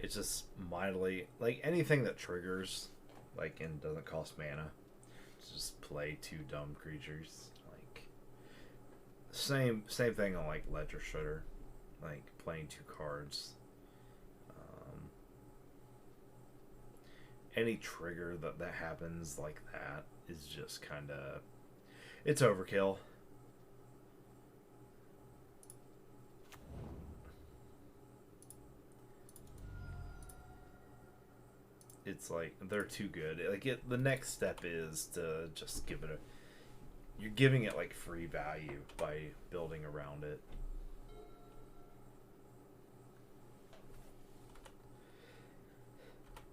It's just mildly like anything that triggers, like and doesn't cost mana. Just play two dumb creatures. Like same thing on like Ledger Shredder, like playing two cards. Any trigger that happens like that is just kind of, it's overkill. It's like they're too good. Like the next step is to just give it a. You're giving it like free value by building around it.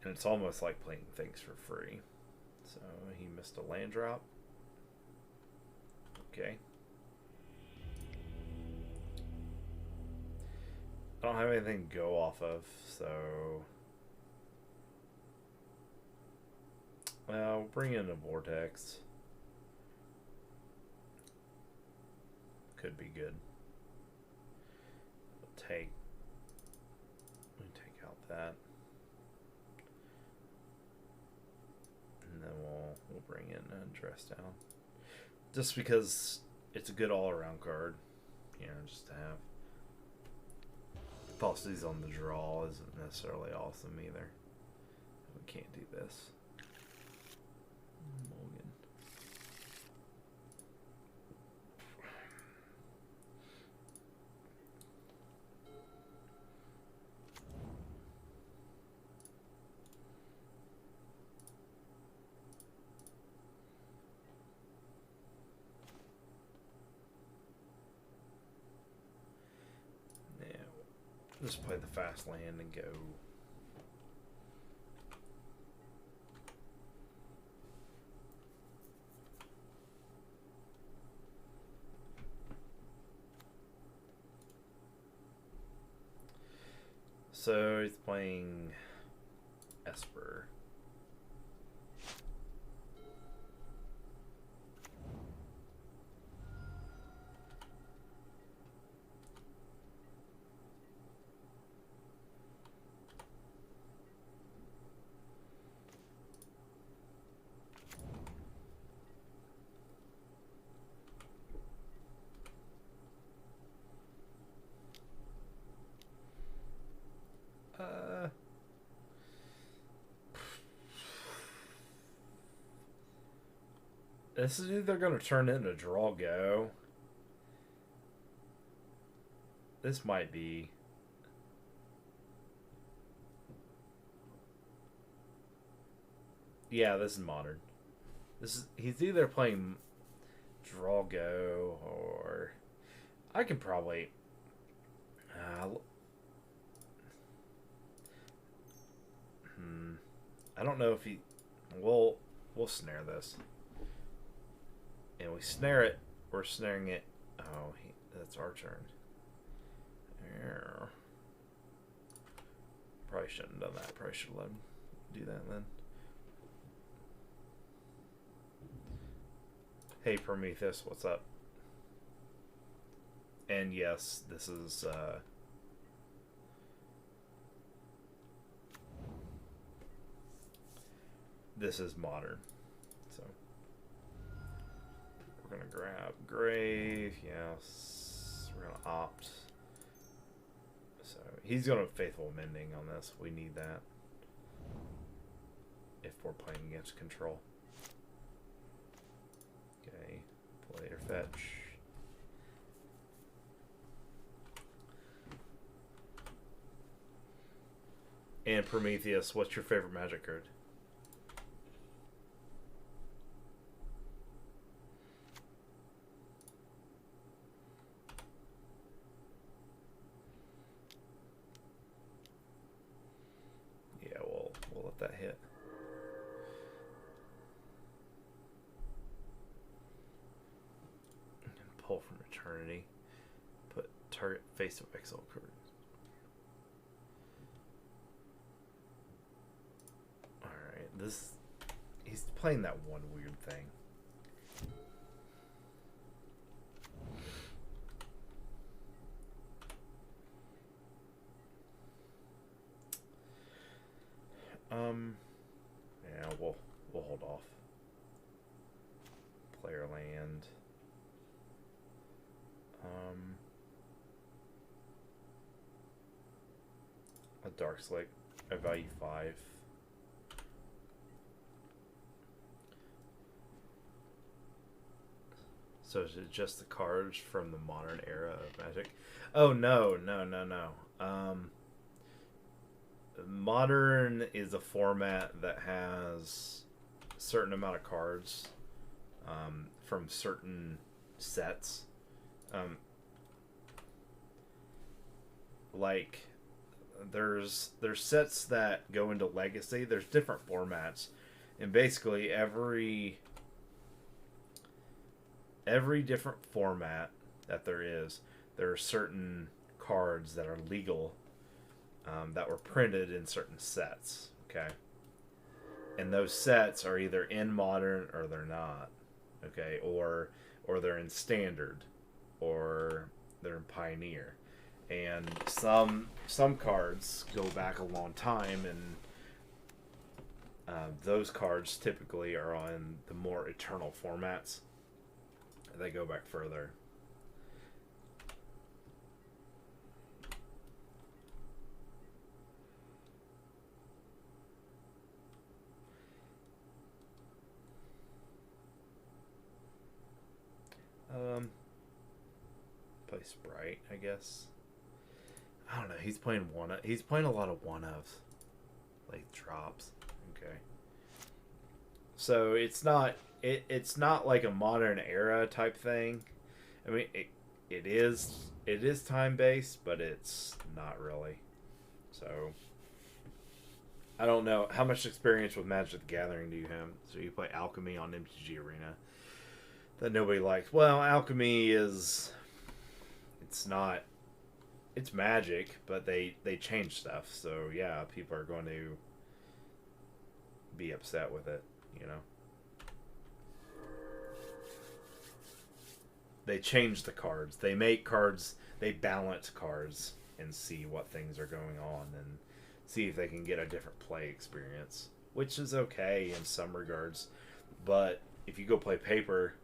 And it's almost like playing things for free. So he missed a land drop. Okay. I don't have anything to go off of, so. Well, we'll bring in a vortex. Could be good. We'll take. Let me take out that. And then we'll bring in a dress down. Just because it's a good all-around card, you know, just to have. Paucities on the draw isn't necessarily awesome either. We can't do this. Mulligan. Just play the fast land and go. So he's playing Esper. This is either going to turn into draw go. This might be. Yeah, this is modern. This is he's either playing draw go or I could probably. I don't know if he. We'll snare this. And we snare it. We're snaring it. Oh, that's our turn. Probably shouldn't have done that. Probably should have let him do that then. Hey, Prometheus, what's up? And yes, this is modern. So we're gonna grab Grave, yes. We're gonna opt. So he's gonna Faithful Mending on this. We need that if we're playing against control. Okay, play or fetch. And Prometheus, what's your favorite Magic card? Yeah, we'll let that hit. And pull from Eternity. Put target face of exile card. He's playing that one weird thing. we'll hold off. Player land. A Dark Slick. I value 5. So is it just the cards from the modern era of Magic? Oh no. Modern is a format that has a certain amount of cards from certain sets. Like there's sets that go into Legacy. There's different formats, and basically every different format that there are certain cards that are legal that were printed in certain sets. Okay, and those sets are either in Modern or they're not. Okay, or they're in Standard, or they're in Pioneer. And some cards go back a long time, and those cards typically are on the more eternal formats. They go back further. Play Sprite, I guess. I don't know. He's playing he's playing a lot of one-ofs, like drops. Okay. So it's not like a modern era type thing. I mean, it is time based, but it's not really. So I don't know how much experience with Magic the Gathering do you have. So you play Alchemy on MTG Arena that nobody likes. Well, Alchemy it's Magic, but they change stuff. So yeah, people are going to be upset with it, you know. They change the cards. They make cards. They balance cards and see what things are going on and see if they can get a different play experience, which is okay in some regards. But if you go play Paper,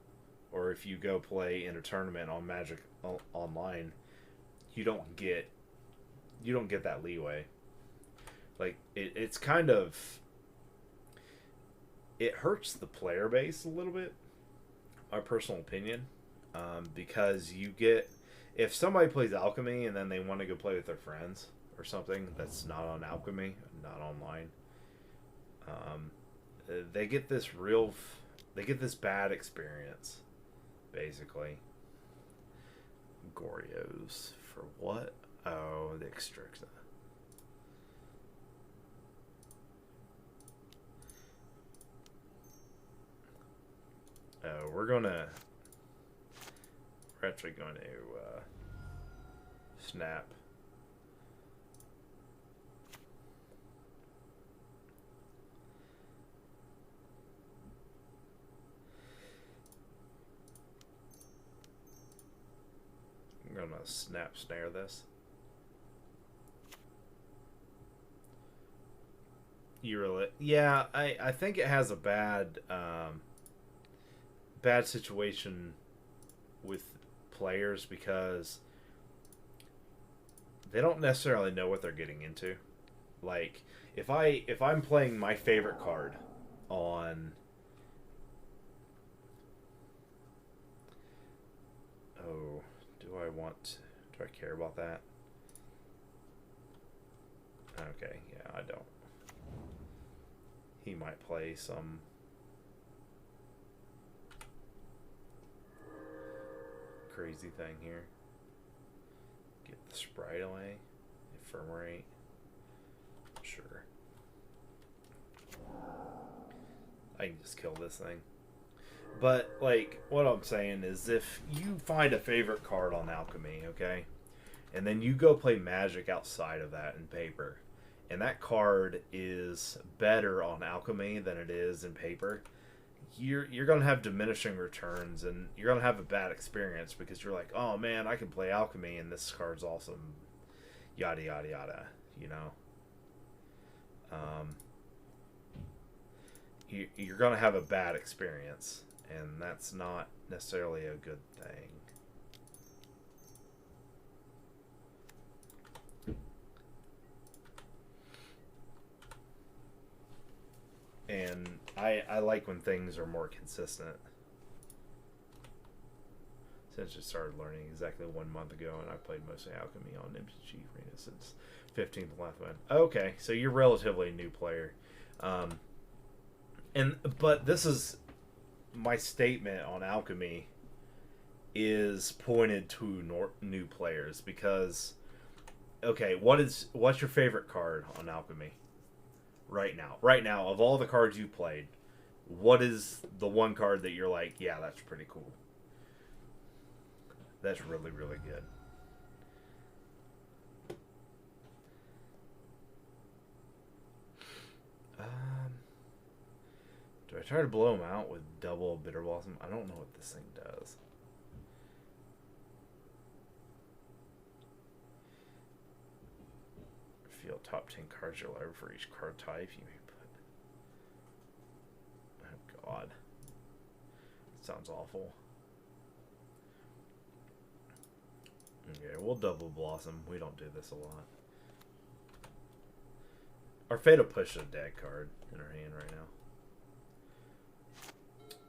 or if you go play in a tournament on Magic Online, you don't get that leeway. Like it's kind of, it hurts the player base a little bit, my personal opinion, because you get, if somebody plays Alchemy and then they want to go play with their friends or something that's not on Alchemy, not online, they get this bad experience, basically. Gorios for what? Oh, the Extrixa. Oh, we're actually going to snap. I'm going to snap snare this. Yeah, I think it has a bad situation with players because they don't necessarily know what they're getting into. Like if I'm playing my favorite card on, oh, do I care about that? Okay, yeah, I don't. He might play some crazy thing here. Get the Sprite away. Ephemerate. Sure. I can just kill this thing. But, like, what I'm saying is if you find a favorite card on Alchemy, okay, and then you go play Magic outside of that in Paper, and that card is better on Alchemy than it is in Paper, you're going to have diminishing returns, and you're going to have a bad experience because you're like, oh man, I can play Alchemy and this card's awesome, yada yada yada, you know. you're going to have a bad experience, and that's not necessarily a good thing. And I like when things are more consistent. Since I started learning exactly 1 month ago, and I played mostly Alchemy on MTG Arena since 15th last one. Okay, so you're relatively a new player. But this is my statement on Alchemy is pointed to new players because, okay, what's your favorite card on Alchemy right now? Right now, of all the cards you played, what is the one card that you're like, yeah, that's pretty cool? That's really, really good. Do I try to blow him out with double Bitter Blossom? I don't know what this thing does. Field top 10 cards you're allowed for each card type. You may put. Oh, God. Sounds awful. Okay, we'll double Blossom. We don't do this a lot. Our Fate push a dead card in our hand right now.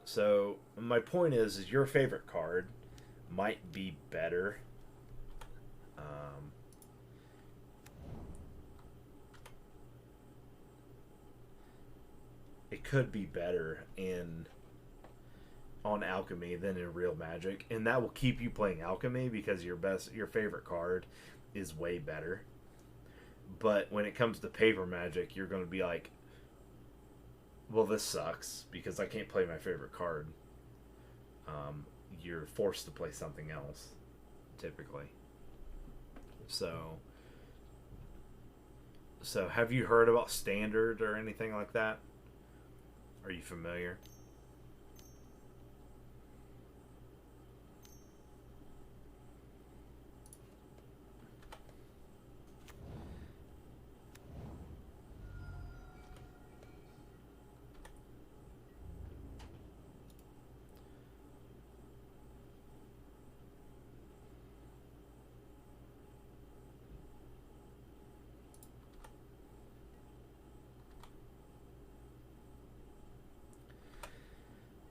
So, my point is your favorite card might be better. It could be better on Alchemy than in real Magic, and that will keep you playing Alchemy because your favorite card is way better. But when it comes to paper Magic, you're going to be like, well, this sucks because I can't play my favorite card. You're forced to play something else, typically. So have you heard about Standard or anything like that? Are you familiar?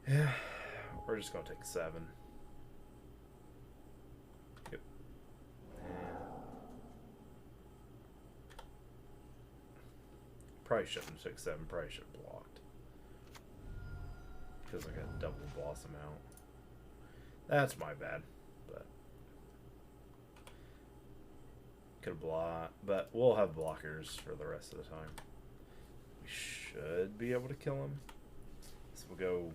Yeah, we're just going to take 7. Yep. Probably shouldn't have took 7. Probably should have blocked. Because I got double Blossom out. That's my bad. But could have blocked. But we'll have blockers for the rest of the time. We should be able to kill him. So we'll go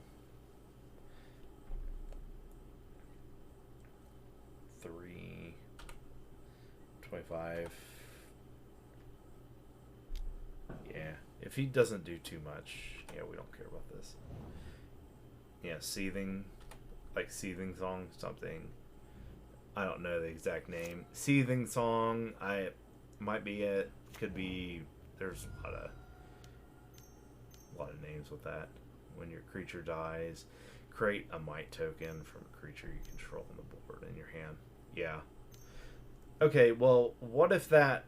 3, 25. Yeah, if he doesn't do too much, yeah, we don't care about this. Yeah, Seething, like Seething Song, something. I don't know the exact name. Seething Song, might be it. Could be. There's a lot of names with that. When your creature dies, create a might token from a creature you control on the board in your hand. Yeah. Okay, well, what if that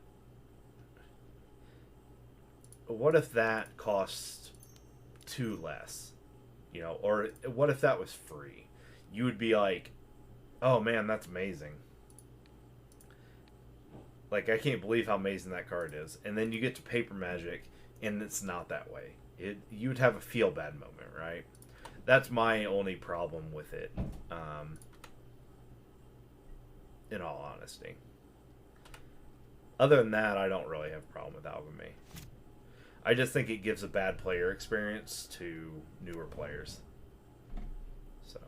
costs 2 less? You know, or what if that was free? You would be like, oh man, that's amazing. Like, I can't believe how amazing that card is. And then you get to Paper Magic, and it's not that way. You would have a feel bad moment, right? That's my only problem with it. In all honesty. Other than that, I don't really have a problem with Alchemy. I just think it gives a bad player experience to newer players. So.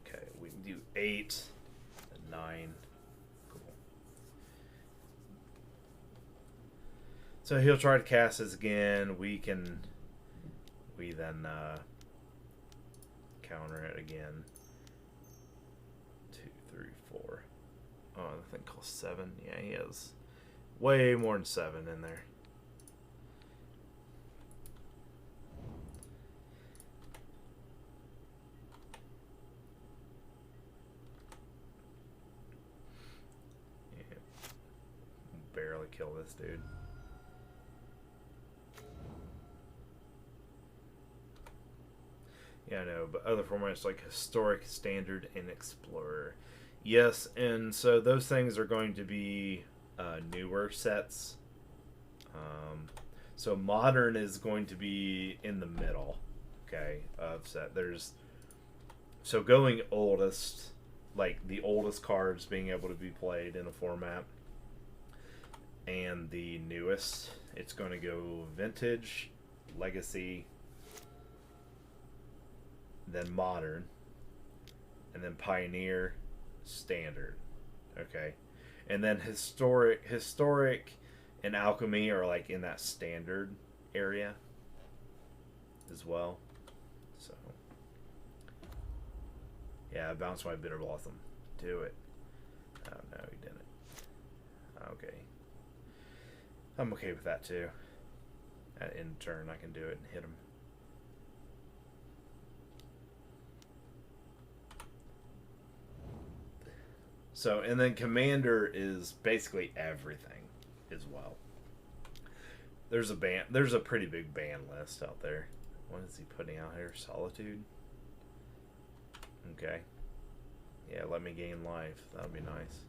Okay, we can do 8 and 9. Cool. So he'll try to cast us again. We 3, then counter it again. 2, 3, 4. Oh, the thing costs 7. Yeah, he has way more than 7 in there. Yeah. Barely kill this dude. Yeah, I know, but other formats like Historic, Standard, and Explorer. Yes, and so those things are going to be newer sets. So Modern is going to be in the middle, okay, of set. So going oldest, like the oldest cards being able to be played in a format, and the newest, it's going to go Vintage, Legacy, then Modern, and then Pioneer, Standard. Okay, and then historic, and Alchemy are like in that Standard area as well. So yeah, I bounced my Bitter Blossom. Do it. Oh no, he didn't. Okay, I'm okay with that too. In turn, I can do it and hit him. So, and then Commander is basically everything as well. There's a pretty big ban list out there. What is he putting out here? Solitude? Okay. Yeah, let me gain life. That would be nice.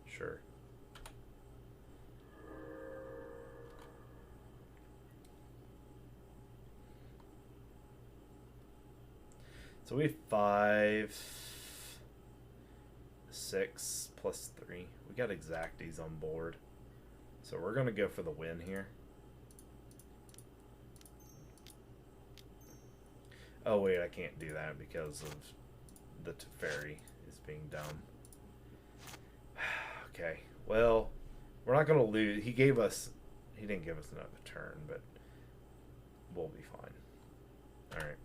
Sure. So we have 5, 6 plus 3. We got Exacties on board. So we're going to go for the win here. Oh wait, I can't do that because of the Faerie is being dumb. Okay, well, we're not going to lose. He didn't give us another turn, but we'll be fine. Alright.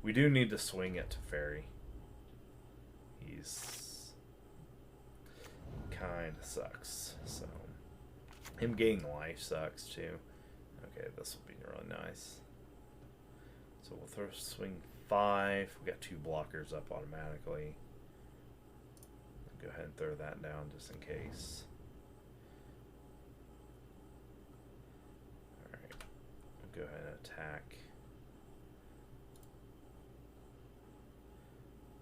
We do need to swing it to Faerie. He's kind of sucks. So him gaining life sucks too. Okay, this will be really nice. So we'll throw swing 5. We got 2 blockers up automatically. Go ahead and throw that down just in case. Alright. We'll go ahead and attack.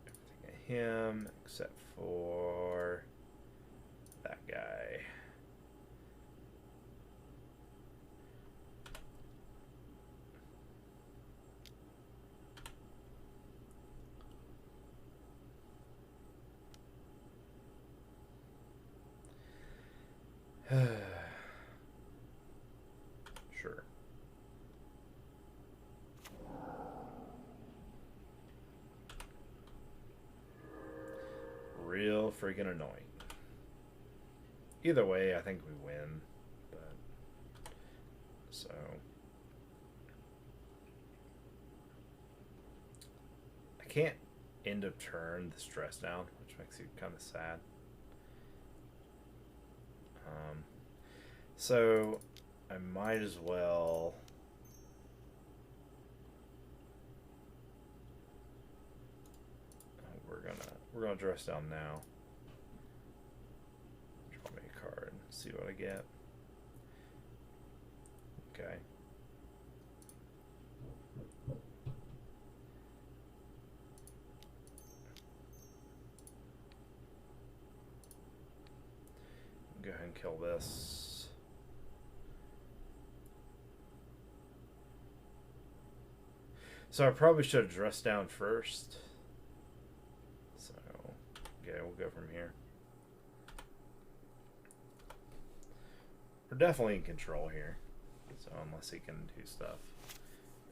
Everything at him except for that guy. Sure. Real freaking annoying. Either way, I think we win. But so I can't end of turn the stress down, which makes you kind of sad. So I might as well we're gonna dress down now. Draw me a card, see what I get. Okay. Go ahead and kill this. So I probably should have dressed down first. So, yeah, we'll go from here. We're definitely in control here. So unless he can do stuff.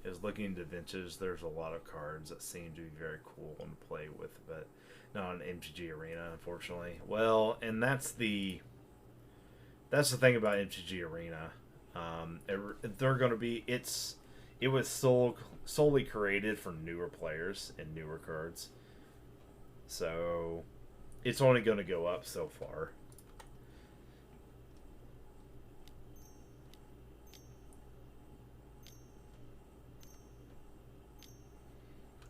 Is looking into vintage, there's a lot of cards that seem to be very cool and to play with, but not an MTG Arena, unfortunately. Well, and that's the thing about MTG Arena. They're going to be it was solely created for newer players and newer cards, so it's only going to go up so far.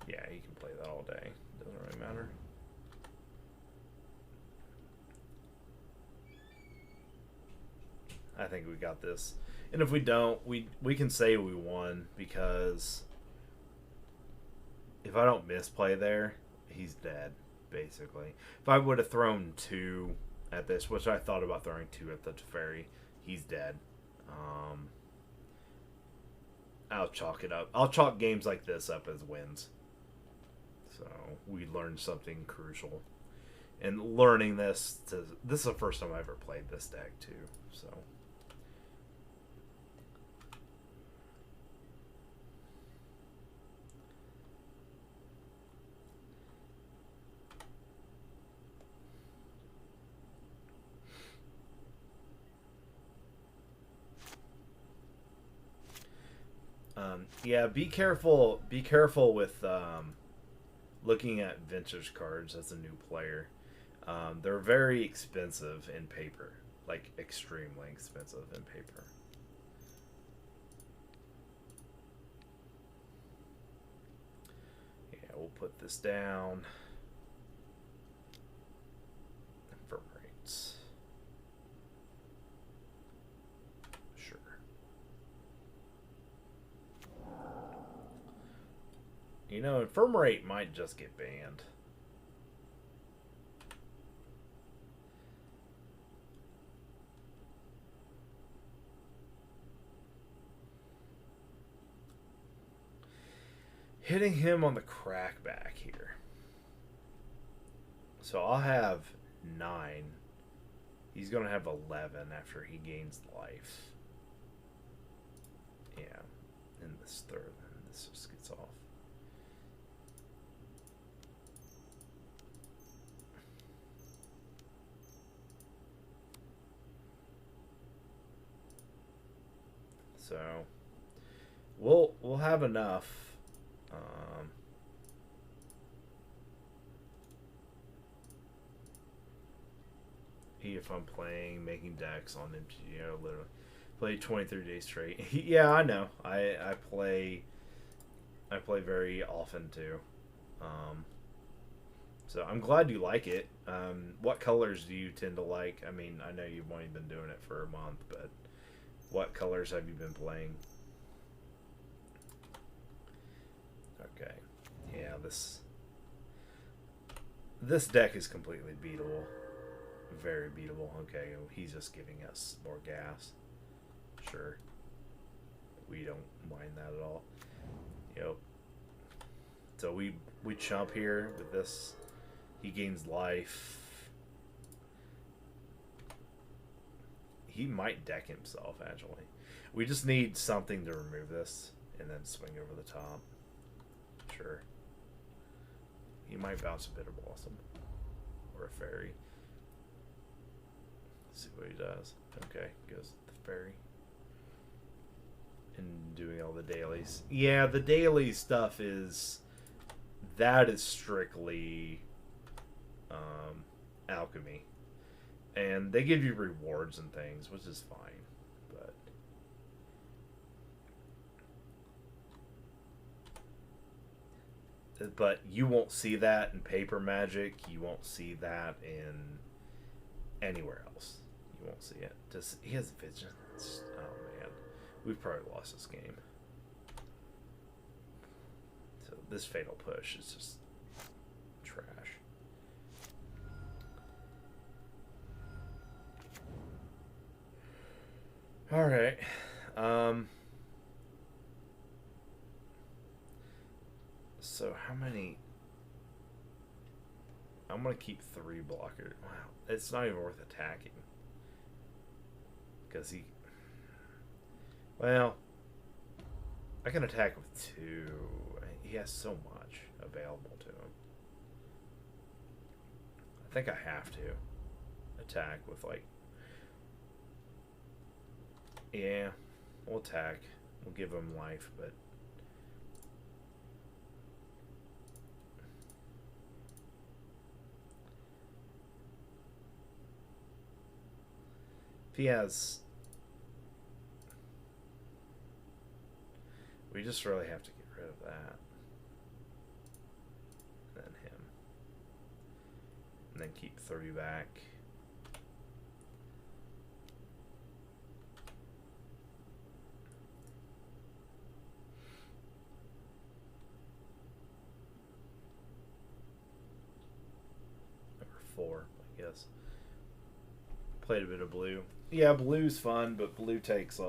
Yeah, you can play that all day. Doesn't really matter. I think we got this. And if we don't, we can say we won, because if I don't misplay there, he's dead, basically. If I would have thrown 2 at this, which I thought about throwing 2 at the Faerie, he's dead. I'll chalk it up. I'll chalk games like this up as wins. So we learned something crucial. And learning this is the first time I ever played this deck too. So yeah, be careful with looking at vintage cards as a new player. They're very expensive in paper, like extremely expensive in paper. Yeah, we'll put this down. Firm rates. Sure. You know, infirm rate might just get banned. Hitting him on the crackback here. So I'll have 9. He's going to have 11 after he gains life. Yeah. In this third, this just gets off. So we'll have enough. If I'm making decks on MTGO, literally play 23 days straight. Yeah, I know. I play very often too. So I'm glad you like it. What colors do you tend to like? I mean, I know you've only been doing it for a month, but what colors have you been playing? Okay. Yeah, this deck is completely beatable. Very beatable. Okay, he's just giving us more gas. Sure. We don't mind that at all. Yep. So we chump here with this. He gains life. He might deck himself, actually. We just need something to remove this and then swing over the top. Sure. He might bounce a Bitter Blossom or a Faerie. See what he does. Okay, goes the Faerie. And doing all the dailies. Yeah, the daily stuff is strictly alchemy. And they give you rewards and things, which is fine. But you won't see that in paper Magic. You won't see that in anywhere else. You won't see it. He has vigilance. Oh man, we've probably lost this game. So this fatal push is just trash. All right. So how many? I'm gonna keep 3 blockers. Wow, it's not even worth attacking. Because well, I can attack with 2. He has so much available to him. I think I have to attack with yeah. We'll attack. We'll give him life, but if he has, we just really have to get rid of that. And then him. And then keep 3 back. Or 4, I guess. Played a bit of blue. Yeah, blue's fun, but blue takes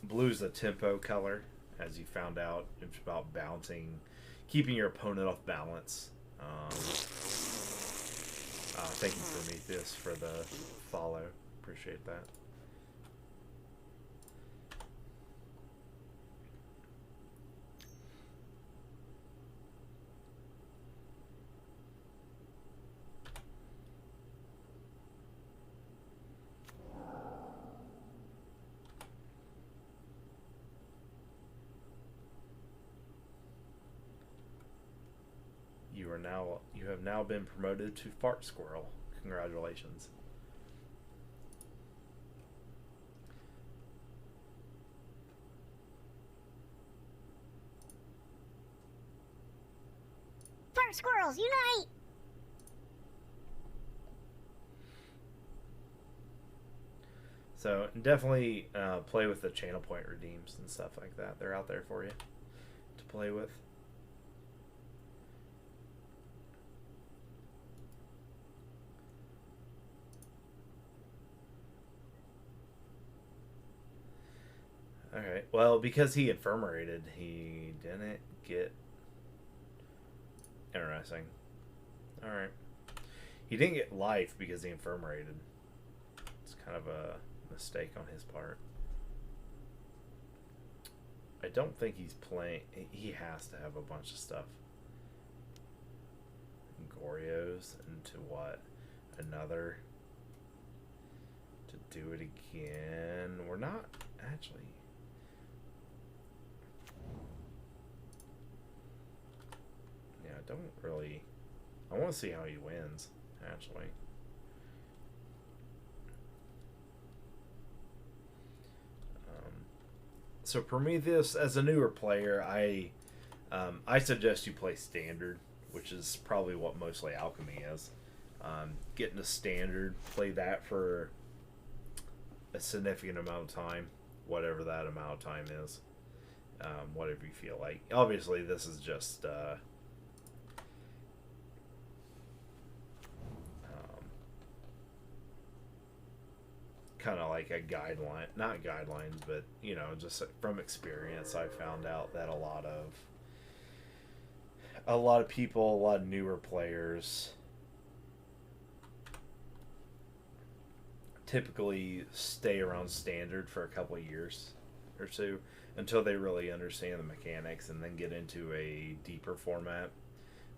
blue's a tempo color, as you found out. It's about balancing, keeping your opponent off balance. Thank you, Prometheus, for the follow. Appreciate that. You have now been promoted to Fart Squirrel. Congratulations. Fart Squirrels, unite! So definitely play with the channel point redeems and stuff like that. They're out there for you to play with. Alright, well, because he infirmarated, he didn't get... Interesting. Alright. He didn't get life because he infirmarated. It's kind of a mistake on his part. I don't think he's playing... He has to have a bunch of stuff. Goryo's into what? Another... To do it again. We're not actually... Yeah, I don't really... I want to see how he wins, actually. So Prometheus, as a newer player, I suggest you play Standard, which is probably what mostly Alchemy is. Get into Standard, play that for a significant amount of time, whatever that amount of time is, whatever you feel like. Obviously, this is just kind of like a guideline, not guidelines, but you know, just from experience, I found out that a lot of people, a lot of newer players typically stay around Standard for a couple of years or two until they really understand the mechanics and then get into a deeper format.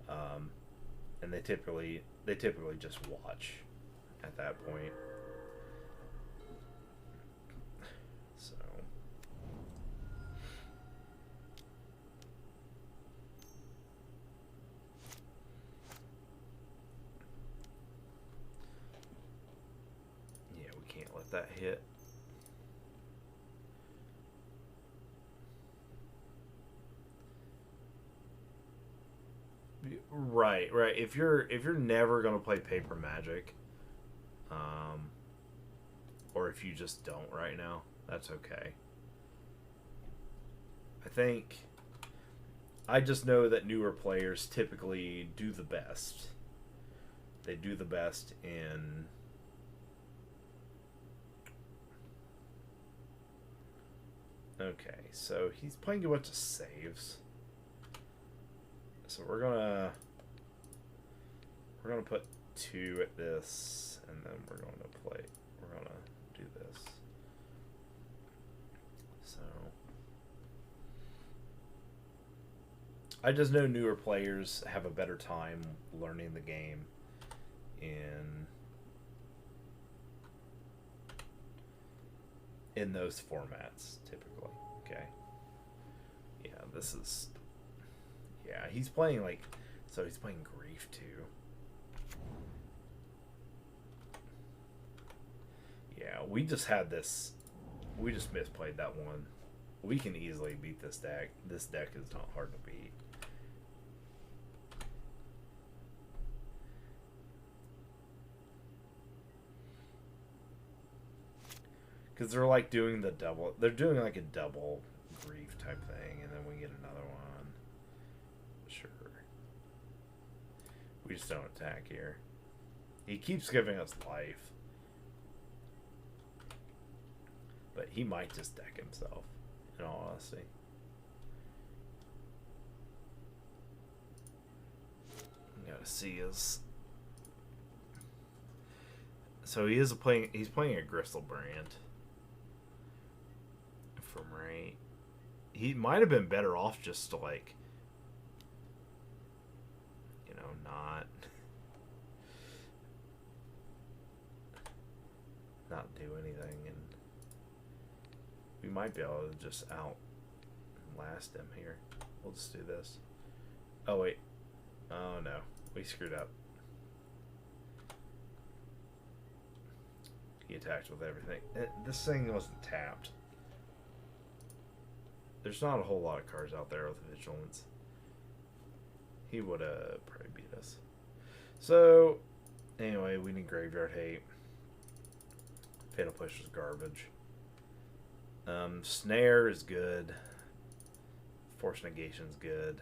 And they typically just watch at that point. So yeah, we can't let that hit. Right. If you're never gonna play Paper Magic, or if you just don't right now, that's okay. I just know that newer players typically do the best. They do the best in okay, so he's playing a bunch of saves. So we're gonna put 2 at this, and then we're gonna do this. So I just know newer players have a better time learning the game in those formats typically. Okay. Yeah, this is. Yeah, he's playing like. So he's playing Grief too. Yeah, we just had this. We just misplayed that one. We can easily beat this deck. This deck is not hard to beat. Because they're like doing the double. They're doing like a double Grief type thing, and then we get another one. Sure. We just don't attack here. He keeps giving us life. But he might just deck himself, in all honesty. Gotta see his. So he is playing. He's playing a Gristlebrand. From right, he might have been better off just to like, you know, not do anything, and we might be able to just outlast him here. We'll just do this. Oh wait, oh no, we screwed up. He attacked with everything. This thing wasn't tapped. There's not a whole lot of cards out there with Vigilance. He would have probably beat us. So, anyway, we need Graveyard Hate. Fatal Push is garbage. Snare is good. Force Negation is good.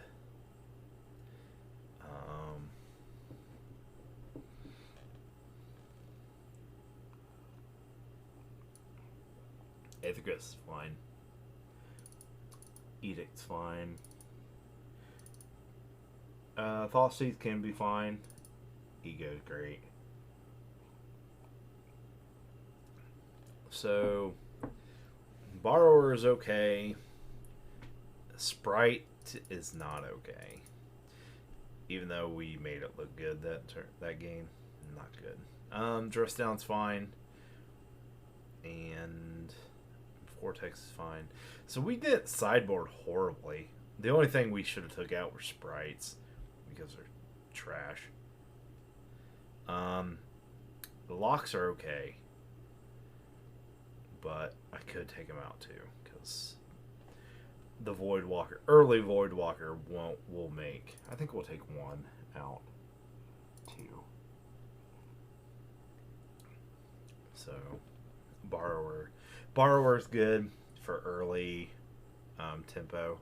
Aethergris is fine. Edict's fine. Thoughtseize can be fine. Ego's great. So, Borrower is okay. Sprite is not okay. Even though we made it look good that game, not good. Dress Down's fine. And Vortex is fine. So we didn't sideboard horribly. The only thing we should have took out were sprites because they're trash. The locks are okay, but I could take them out too because the early Voidwalker will make. I think we'll take one out too. So Borrower's good for early tempo.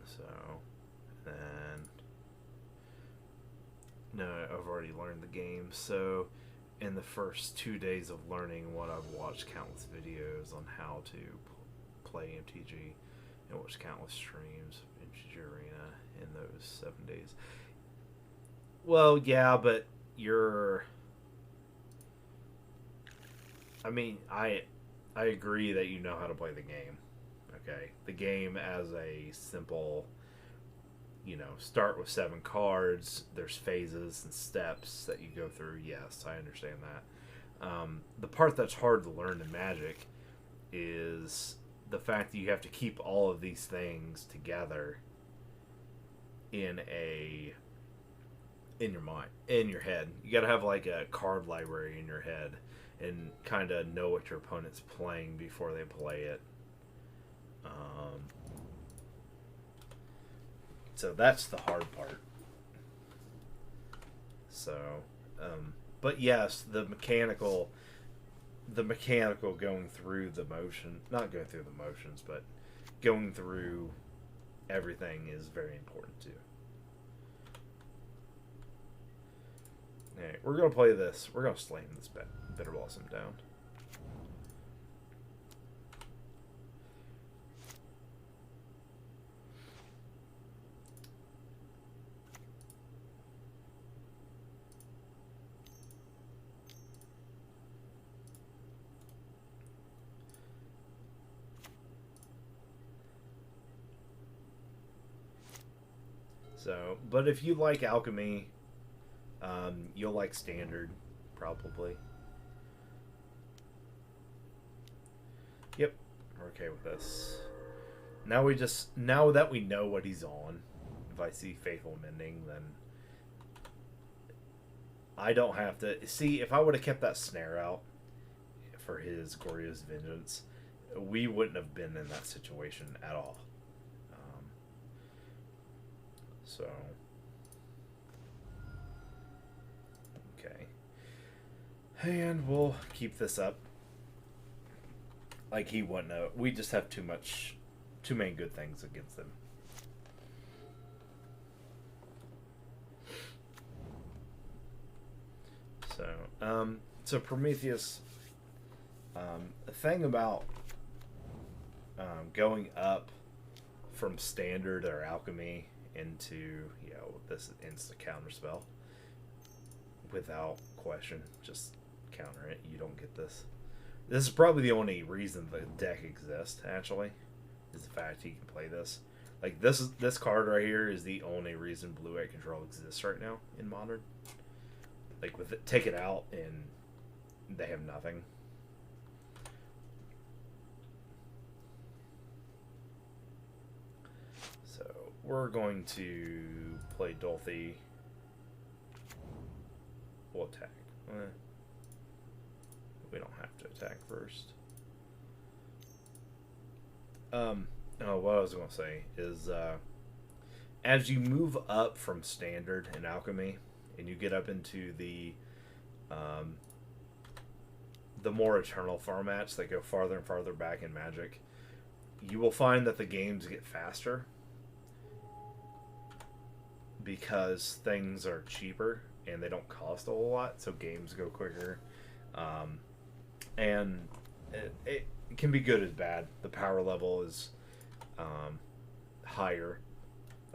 So then no, I've already learned the game. So in the first 2 days of learning what I've watched countless videos on how to play MTG and watched countless streams of MTG Arena in those 7 days. Well, yeah, but I mean, I agree that you know how to play the game. Okay, the game as a simple, start with 7 cards. There's phases and steps that you go through. Yes, I understand that. The part that's hard to learn in Magic is the fact that you have to keep all of these things together in your mind, in your head. You got to have like a card library in your head and kind of know what your opponent's playing before they play it. So that's the hard part. So, but yes, the mechanical going through the motion, not going through the motions, but going through everything is very important too. Alright, we're going to play this. We're going to slam this Bitter Blossom down. So, but if you like Alchemy, you'll like Standard, probably. okay with this. Now that we know what he's on, if I see Faithful Mending, then I don't have to see. If I would have kept that snare out for his Goryo's Vengeance, we wouldn't have been in that situation at all. So okay, and we'll keep this up. Like he wouldn't know. We just have too many good things against them. So Prometheus. The thing about going up from standard or alchemy into this insta counter spell, without question, just counter it. You don't get this. This is probably the only reason the deck exists, actually, is the fact he can play this. Like, this card right here is the only reason Blue-White Control exists right now in Modern. Like, with it, take it out, and they have nothing. So, we're going to play Dolthy. We'll attack. We don't have to attack first. What I was going to say is, as you move up from Standard in Alchemy, and you get up into the more eternal formats that go farther and farther back in Magic, you will find that the games get faster because things are cheaper and they don't cost a whole lot, so games go quicker. And it can be good as bad. The power level is higher,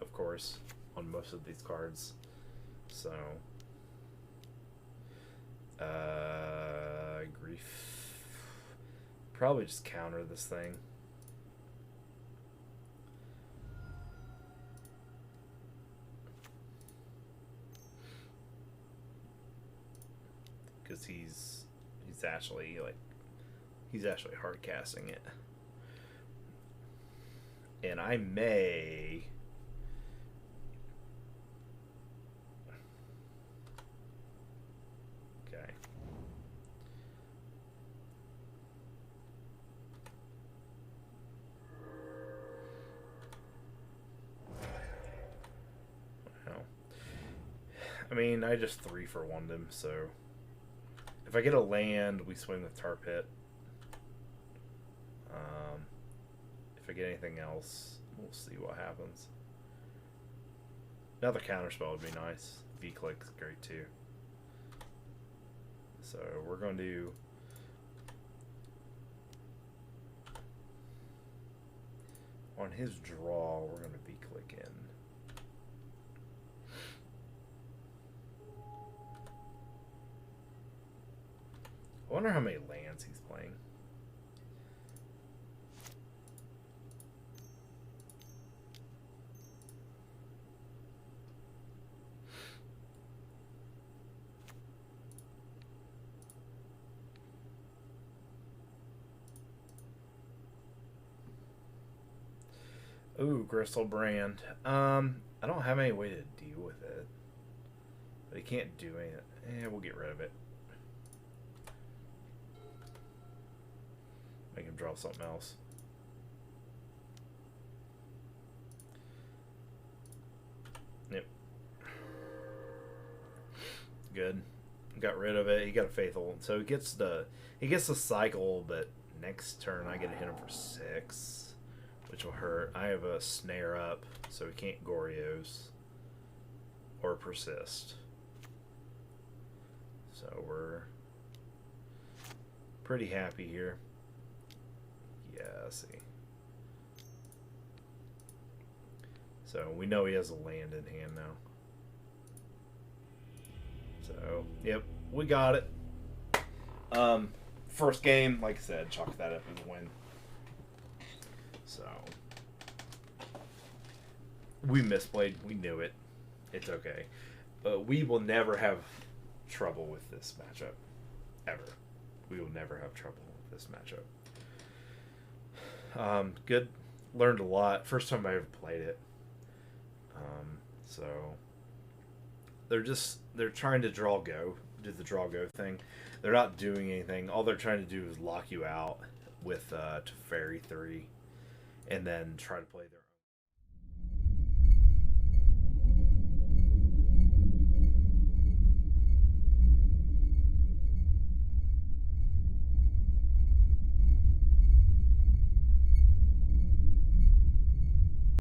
of course, on most of these cards. So, Grief. Probably just counter this thing. Because he's actually hard casting it. And I may okay. Well, I mean, I just 3-for-1'd him, so if I get a land, we swing with Tar Pit. If I get anything else, we'll see what happens. Another counterspell would be nice. V-Click's great too. So we're going to on his draw, we're going to V-Click in. I wonder how many lands he's playing. Ooh, Crystal Brand. I don't have any way to deal with it. But he can't do anything. We'll get rid of it. Make him draw something else. Yep. Good. Got rid of it. He got a Faithful. So he gets the cycle, but next turn I get to hit him for 6. Which will hurt. I have a snare up, so he can't Goryo's or persist. So we're pretty happy here. Yeah, see. So we know he has a land in hand now. So, yep, we got it. First game, like I said, chalk that up as a win. So, we misplayed. We knew it. It's okay. But we will never have trouble with this matchup. Ever. We will never have trouble with this matchup. Good. Learned a lot. First time I ever played it. So they're trying to do the draw go thing. They're not doing anything. All they're trying to do is lock you out with to Fairy 3, and then try to play their